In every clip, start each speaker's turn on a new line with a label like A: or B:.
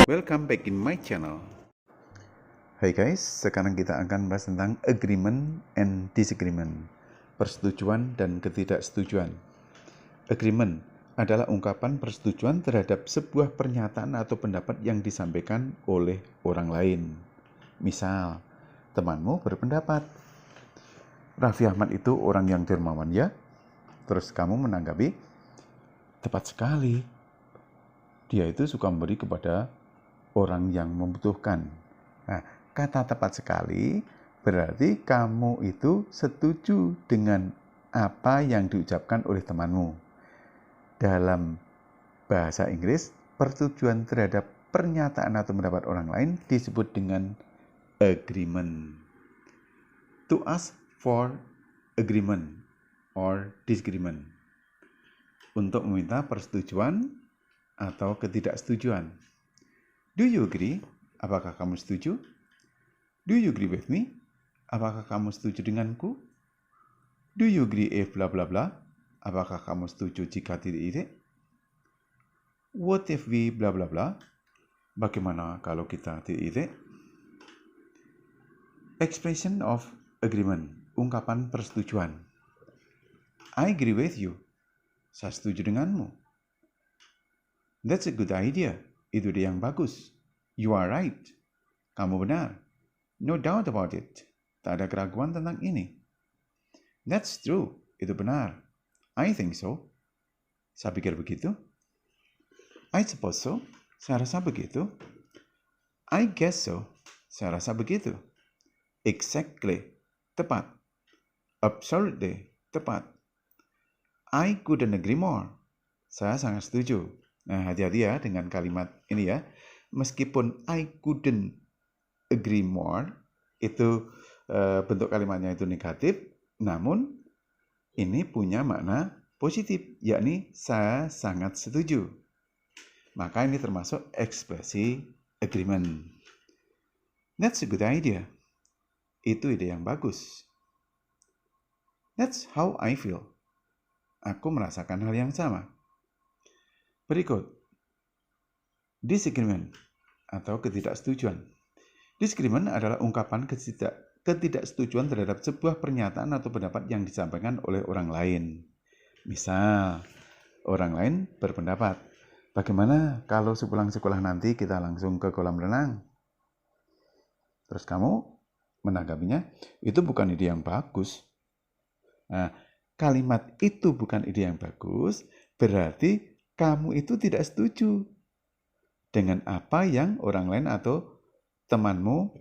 A: Welcome back in my channel. Hai guys, sekarang kita akan bahas tentang agreement and disagreement, persetujuan dan ketidaksetujuan. Agreement adalah ungkapan persetujuan terhadap sebuah pernyataan atau pendapat yang disampaikan oleh orang lain. Misal, temanmu berpendapat, Raffi Ahmad itu orang yang dermawan ya? Terus kamu menanggapi, tepat sekali. Dia itu suka memberi kepada orang yang membutuhkan. Nah, kata tepat sekali berarti kamu itu setuju dengan apa yang diucapkan oleh temanmu. Dalam bahasa Inggris, persetujuan terhadap pernyataan atau pendapat orang lain disebut dengan agreement. To ask for agreement or disagreement. Untuk meminta persetujuan atau ketidaksetujuan. Do you agree? Apakah kamu setuju? Do you agree with me? Apakah kamu setuju denganku? Do you agree if bla bla bla? Apakah kamu setuju jika titik-titik? What if we bla bla bla? Bagaimana kalau kita titik-titik? Expression of agreement, ungkapan persetujuan. I agree with you. Saya setuju denganmu. That's a good idea. Itu ide yang bagus. You are right. Kamu benar. No doubt about it. Tak ada keraguan tentang ini. That's true. Itu benar. I think so. Saya pikir begitu. I suppose so. Saya rasa begitu. I guess so. Saya rasa begitu. Exactly. Tepat. Absolutely. Tepat. I couldn't agree more. Saya sangat setuju. Nah, hati-hati ya dengan kalimat ini ya. Meskipun I couldn't agree more, itu bentuk kalimatnya itu negatif, namun ini punya makna positif, yakni saya sangat setuju. Maka ini termasuk ekspresi agreement. That's a good idea. Itu ide yang bagus. That's how I feel. Aku merasakan hal yang sama. Berikut, disagreement atau ketidaksetujuan. Disagreement adalah ungkapan ketidaksetujuan terhadap sebuah pernyataan atau pendapat yang disampaikan oleh orang lain. Misal, orang lain berpendapat, bagaimana kalau sepulang sekolah nanti kita langsung ke kolam renang? Terus kamu menanggapinya, itu bukan ide yang bagus. Nah, kalimat itu bukan ide yang bagus, berarti kamu itu tidak setuju dengan apa yang orang lain atau temanmu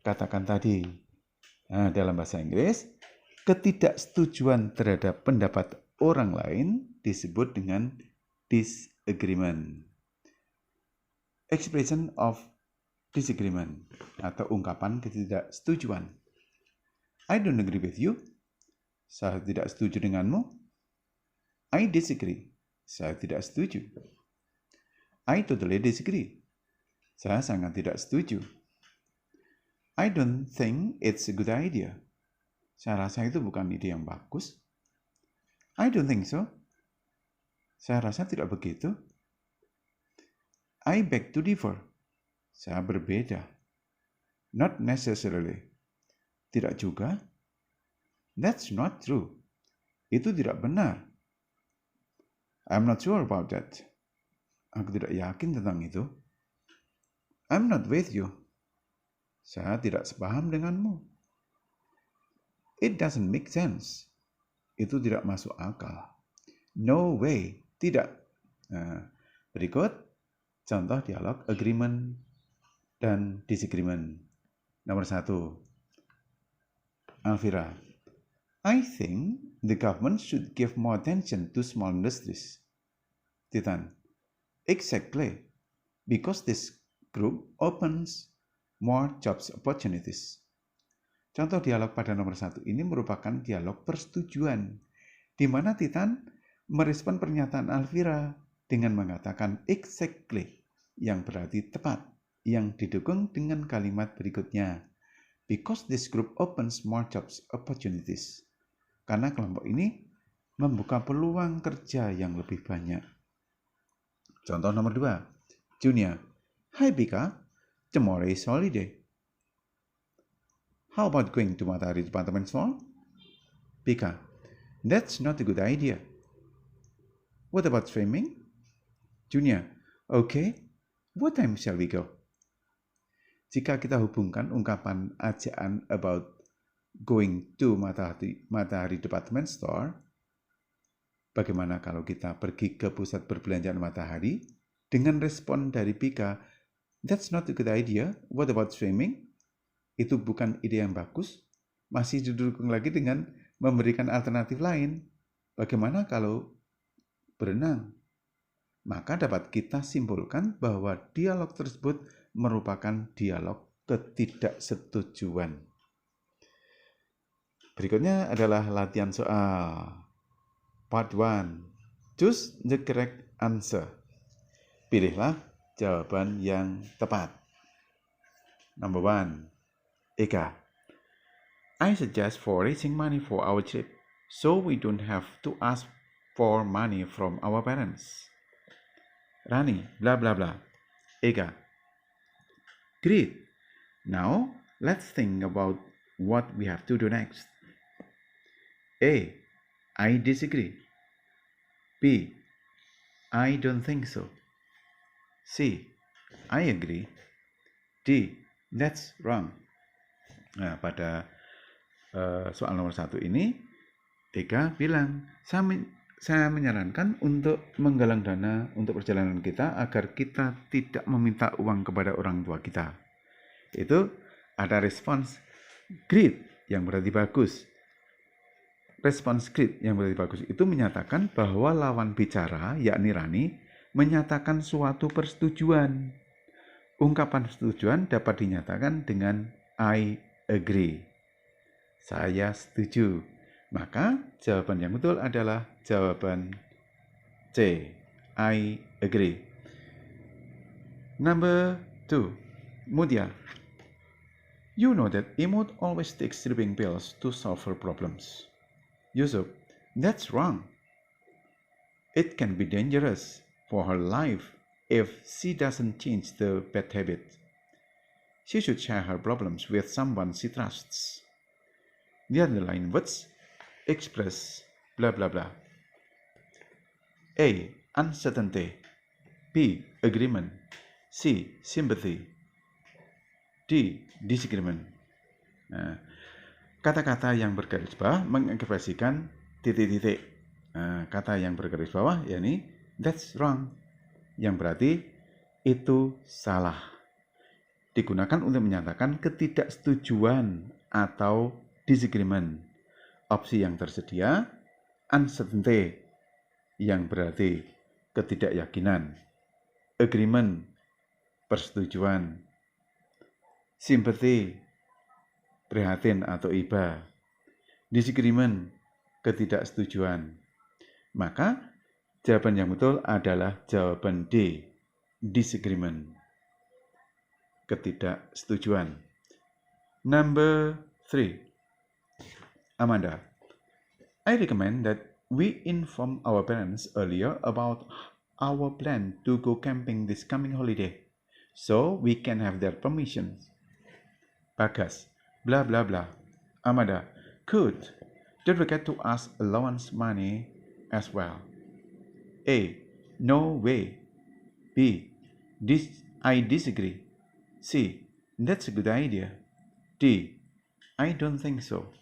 A: katakan tadi. Nah, dalam bahasa Inggris, ketidaksetujuan terhadap pendapat orang lain disebut dengan disagreement. Expression of disagreement atau ungkapan ketidaksetujuan. I don't agree with you. Saya tidak setuju denganmu. I disagree. Saya tidak setuju. I totally disagree. Saya sangat tidak setuju. I don't think it's a good idea. Saya rasa itu bukan ide yang bagus. I don't think so. Saya rasa tidak begitu. I beg to differ. Saya berbeda. Not necessarily. Tidak juga. That's not true. Itu tidak benar. I'm not sure about that. Aku tidak yakin tentang itu. I'm not with you. Saya tidak sepaham denganmu. It doesn't make sense. Itu tidak masuk akal. No way. Tidak. Nah, berikut contoh dialog agreement dan disagreement. Nomor 1. Alvira. I think the government should give more attention to small industries. Titan. Exactly. Because this group opens more jobs opportunities. Contoh dialog pada nomor 1 ini merupakan dialog persetujuan, di mana Titan merespon pernyataan Alvira dengan mengatakan exactly, yang berarti tepat, yang didukung dengan kalimat berikutnya. Because this group opens more jobs opportunities. Karena kelompok ini membuka peluang kerja yang lebih banyak. Contoh nomor 2. Junior. Hi Bika, tomorrow is holiday. How about going to Matahari department store? Bika, that's not a good idea. What about swimming? Junior, okay. What time shall we go? Jika kita hubungkan ungkapan ajaan about going to Matahari department store, bagaimana kalau kita pergi ke pusat perbelanjaan Matahari? Dengan respon dari Bika, that's not a good idea. What about swimming? Itu bukan ide yang bagus. Masih didukung lagi dengan memberikan alternatif lain. Bagaimana kalau berenang? Maka dapat kita simpulkan bahwa dialog tersebut merupakan dialog ketidaksetujuan. Berikutnya adalah latihan soal. Part 1. Choose the correct answer. Pilihlah jawaban yang tepat. Number 1. Eka. I suggest for raising money for our trip, so we don't have to ask for money from our parents. Rani, blah blah blah. Eka. Great. Now, let's think about what we have to do next. A. I disagree. B. I don't think so. C. I agree. D. That's wrong. Nah, pada soal nomor 1 ini, Eka bilang, saya menyarankan untuk menggalang dana untuk perjalanan kita agar kita tidak meminta uang kepada orang tua kita. Itu ada respons great yang berarti bagus. Respons great yang berarti bagus itu menyatakan bahwa lawan bicara, yakni Rani, menyatakan suatu persetujuan. Ungkapan persetujuan dapat dinyatakan dengan I agree. Saya setuju. Maka jawaban yang betul adalah jawaban C. I agree. Number 2. Mudia. You know that Imut always takes sleeping pills to solve her problems. Yusuf, that's wrong. It can be dangerous for her life if she doesn't change the bad habit. She should share her problems with someone she trusts. The underlying words express blah blah blah. A. Uncertainty. B. Agreement. C. Sympathy. D. Disagreement. Nah, kata-kata yang bergaris bawah mengekspresikan titik-titik. Nah, kata yang bergaris bawah yakni that's wrong, yang berarti itu salah. Digunakan untuk menyatakan ketidaksetujuan atau disagreement. Opsi yang tersedia, uncertainty, yang berarti ketidakyakinan. Agreement, persetujuan. Sympathy, prihatin atau iba. Disagreement, ketidaksetujuan. Maka jawaban yang betul adalah jawaban D, disagreement, ketidaksetujuan. Number 3. Amanda, I recommend that we inform our parents earlier about our plan to go camping this coming holiday, so we can have their permission. Bagas, blah blah blah. Amanda, good. Don't forget to ask allowance money as well. A. No way. B. I disagree. C. That's a good idea. D. I don't think so.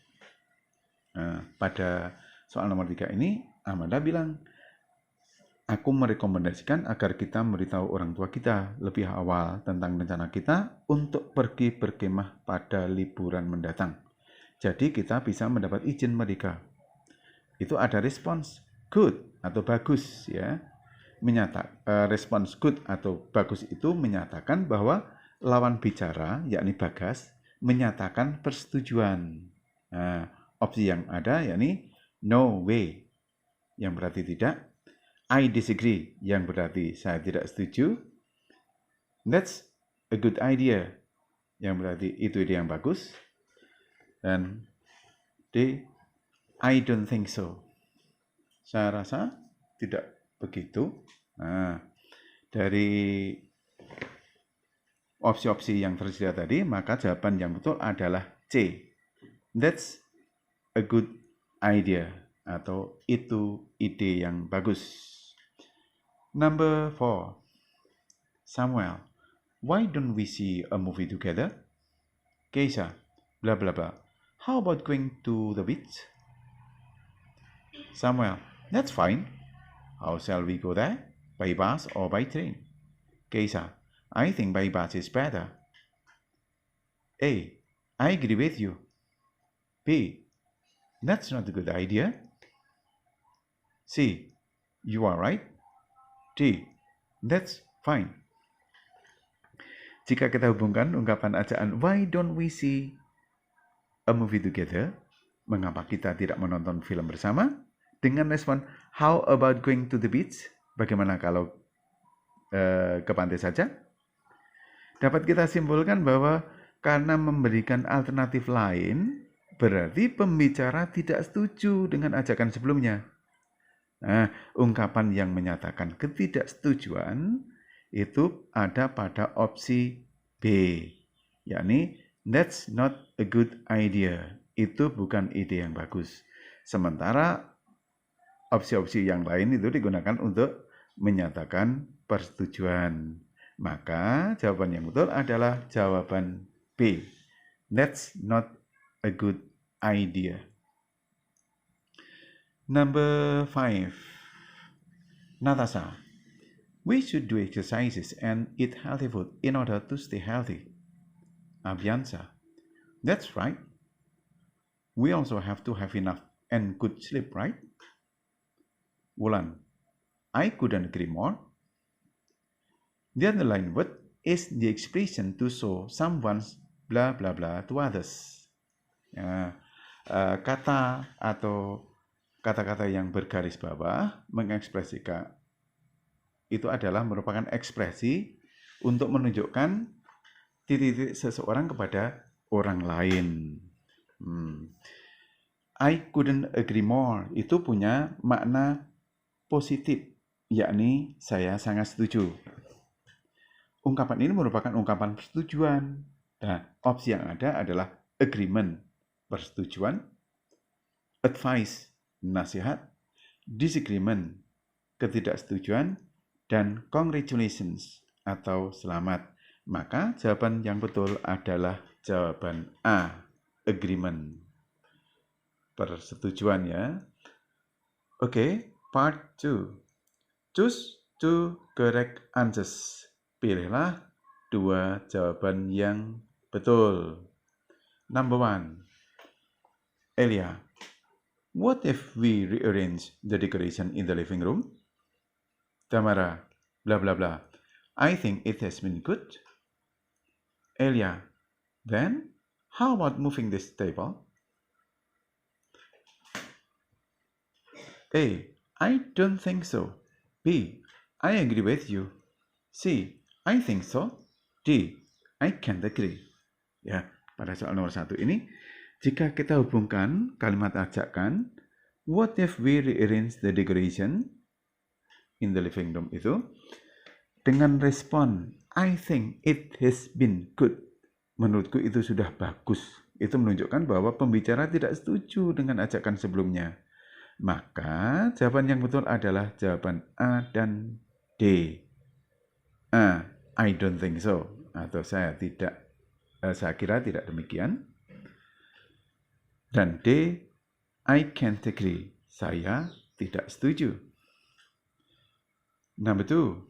A: Nah, pada soal nomor 3 ini, Amanda bilang, aku merekomendasikan agar kita memberitahu orang tua kita lebih awal tentang rencana kita untuk pergi berkemah pada liburan mendatang. Jadi kita bisa mendapat izin mereka. Itu ada respons good atau bagus ya. Respons good atau bagus itu menyatakan bahwa lawan bicara, yakni Bagas, menyatakan persetujuan. Nah, opsi yang ada yakni no way, yang berarti tidak. I disagree, yang berarti saya tidak setuju. That's a good idea, yang berarti itu ide yang bagus. Dan D, I don't think so, saya rasa tidak begitu. Nah, dari opsi-opsi yang tersedia tadi, maka jawaban yang betul adalah C. That's a good idea, atau itu ide yang bagus. Number 4. Samuel, why don't we see a movie together? Keisha, blah blah blah. How about going to the beach? Samuel, that's fine. How shall we go there? By bus or by train? Keisha, I think by bus is better. A, I agree with you. B, that's not a good idea. C, you are right. D, that's fine. Jika kita hubungkan ungkapan ajaan why don't we see a movie together, mengapa kita tidak menonton film bersama, dengan respon how about going to the beach, bagaimana kalau ke pantai saja, dapat kita simpulkan bahwa karena memberikan alternatif lain, berarti pembicara tidak setuju dengan ajakan sebelumnya. Nah, ungkapan yang menyatakan ketidaksetujuan itu ada pada opsi B, yakni that's not a good idea. Itu bukan ide yang bagus. Sementara opsi-opsi yang lain itu digunakan untuk menyatakan persetujuan. Maka jawaban yang betul adalah jawaban B. That's not a good idea. Number 5. Natasha, we should do exercises and eat healthy food in order to stay healthy. Abhiansa, that's right. We also have to have enough and good sleep, right? Wulan, I couldn't agree more. The underlined word is the expression to show someone's blah blah blah to others. Ya, kata atau kata-kata yang bergaris bawah mengekspresikan itu adalah merupakan ekspresi untuk menunjukkan titik-titik seseorang kepada orang lain. I couldn't agree more itu punya makna positif, yakni saya sangat setuju. Ungkapan ini merupakan ungkapan persetujuan. Nah, opsi yang ada adalah agreement, persetujuan, advice, nasihat, disagreement, ketidaksetujuan, dan congratulations atau selamat. Maka jawaban yang betul adalah jawaban A, agreement. Persetujuan ya. Oke, part 2. Choose 2 correct answers. Pilihlah 2 jawaban yang betul. Number 1. Elia, what if we rearrange the decoration in the living room? Tamara, blah blah blah. I think it has been good. Elia, then how about moving this table? A, I don't think so. B, I agree with you. C, I think so. D, I can't agree. Ya, pada soal nomor 1 ini, jika kita hubungkan kalimat ajakan, what if we rearrange the decoration in the living room itu, dengan respon, I think it has been good. Menurutku itu sudah bagus. Itu menunjukkan bahwa pembicara tidak setuju dengan ajakan sebelumnya. Maka jawaban yang betul adalah jawaban A dan D. A, I don't think so, atau saya kira tidak demikian. Dan D, I can't agree, saya tidak setuju. Number 2.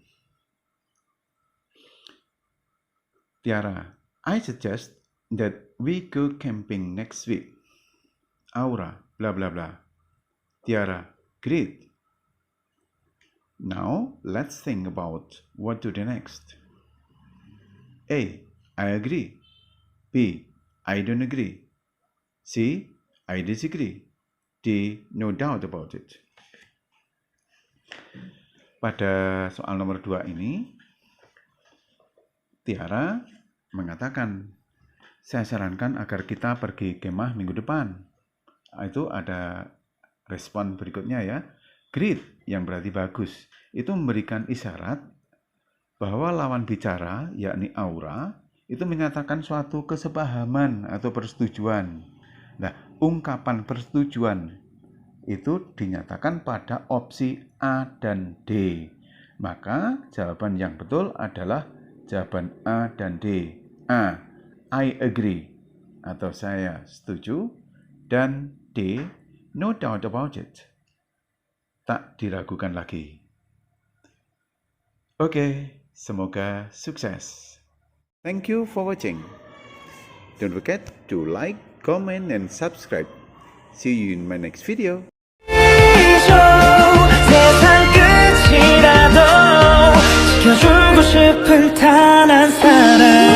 A: Tiara, I suggest that we go camping next week. Aura, blah blah blah. Tiara, great. Now let's think about what to do next. A, I agree. B, I don't agree. C, I disagree. D, no doubt about it. Pada soal nomor 2 ini, Tiara mengatakan, saya sarankan agar kita pergi kemah minggu depan. Itu ada respon berikutnya ya. Great, yang berarti bagus. Itu memberikan isyarat bahwa lawan bicara, yakni aura, itu menyatakan suatu kesepahaman atau persetujuan. Nah, ungkapan persetujuan itu dinyatakan pada opsi A dan D. Maka jawaban yang betul adalah jawaban A dan D. A, I agree atau saya setuju, dan D, no doubt about it, tak diragukan lagi. Oke, semoga sukses. Thank you for watching. Don't forget to like, comment, and subscribe. See you in my next video. 세상 끝이라도 지켜주고 싶은 단 한 사람